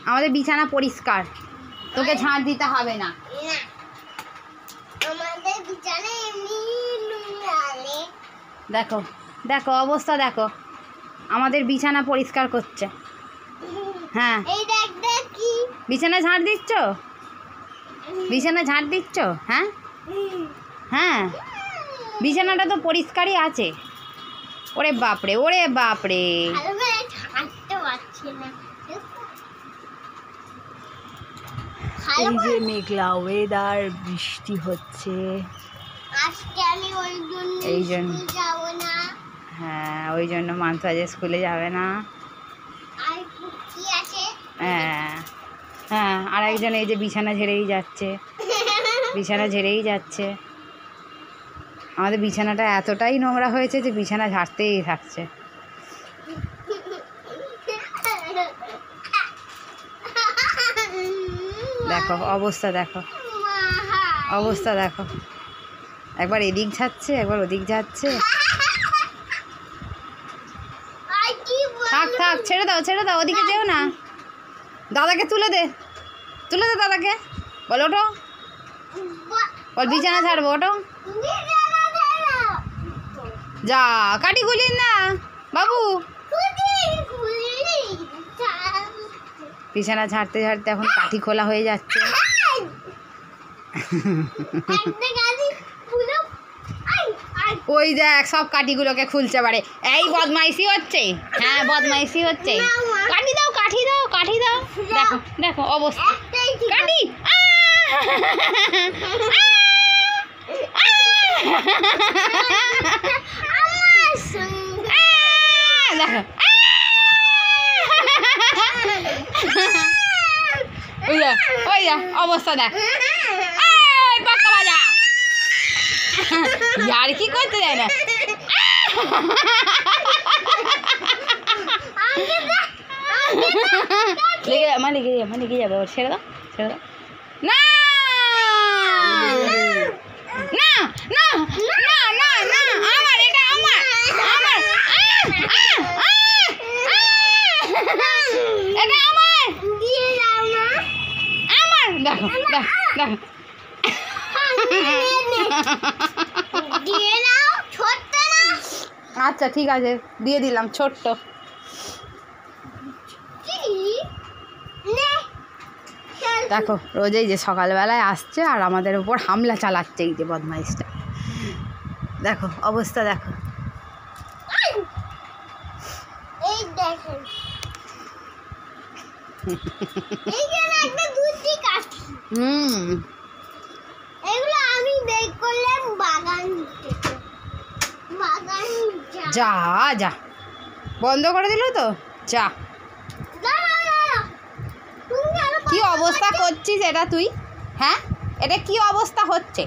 আমাদের বিছানা পরিষ্কার, তোকে ঝাঁট দিতে হবে না। দেখো দেখো অবস্থা দেখো, আমাদের বিছানা পরিষ্কার করছে। হ্যাঁ বিছানা ঝাঁট দিচ্ছ, বিছানা ঝাঁট দিচ্ছ? হ্যাঁ হ্যাঁ বিছানাটা তো পরিষ্কারই আছে। ওরে বাপরে, ওরে বাপরে, এই যে মেঘলা ওয়েদার, বৃষ্টি হচ্ছে। এই জন্য হ্যাঁ, ওই জন্য মানসু আজ স্কুলে যাবে না। হ্যাঁ হ্যাঁ, আর একজন এই যে বিছানা ঝেড়েই যাচ্ছে, বিছানা ঝেড়েই যাচ্ছে। আমাদের বিছানাটা এতটাই নোংরা হয়েছে যে বিছানা ঝাড়তেই থাকছে। দেখো অবস্থা, দেখো অবস্থা দেখো, একবার এদিক যাচ্ছে একবার ওদিক যাচ্ছে। থাক থাক, ছেড়ে দাও ছেড়ে দাও, ওদিকে যেও না। দাদাকে তুলে দে, তুলে দে দাদাকে, বল ওঠো, বল বিছানা ছাড়বো, ওঠো। যা কাটি খুলিন না বাবু। বিছানা ঝাড়তে ঝাড়তে এখন কাঠি খোলা হয়ে যাচ্ছে। ওই দেখ সব কাঠিগুলোকে খুলছে পারে। এই বদমাইশি হচ্ছে, হ্যাঁ বদমাইশি হচ্ছে। কাঠি দাও কাঠি দাও কাঠি দাও। দেখো দেখো অবস্থা, কাঠি দেখো, ওই যা অবস্থা দেখ, পাক্কা বাজা আর কি করতে যায় না। লেগে যাবে, ছেড়ে দাও ছেড়ে দাও। না না না না না না, আমার এটা আমার আমার এটা আমার আমার। দেখো দেখো দেখো, আচ্ছা ঠিক আছে দিয়ে দিলাম ছোট্ট। দেখো রোজ এই যে সকালবেলায় আসছে আর আমাদের উপর হামলা চালাচ্ছে এই যে বদমাইশটা। দেখো অবস্থা দেখো। যা যা বন্ধ করে দিল তো, যা কি অবস্থা করছিস এটা তুই? হ্যাঁ এটা কি অবস্থা হচ্ছে?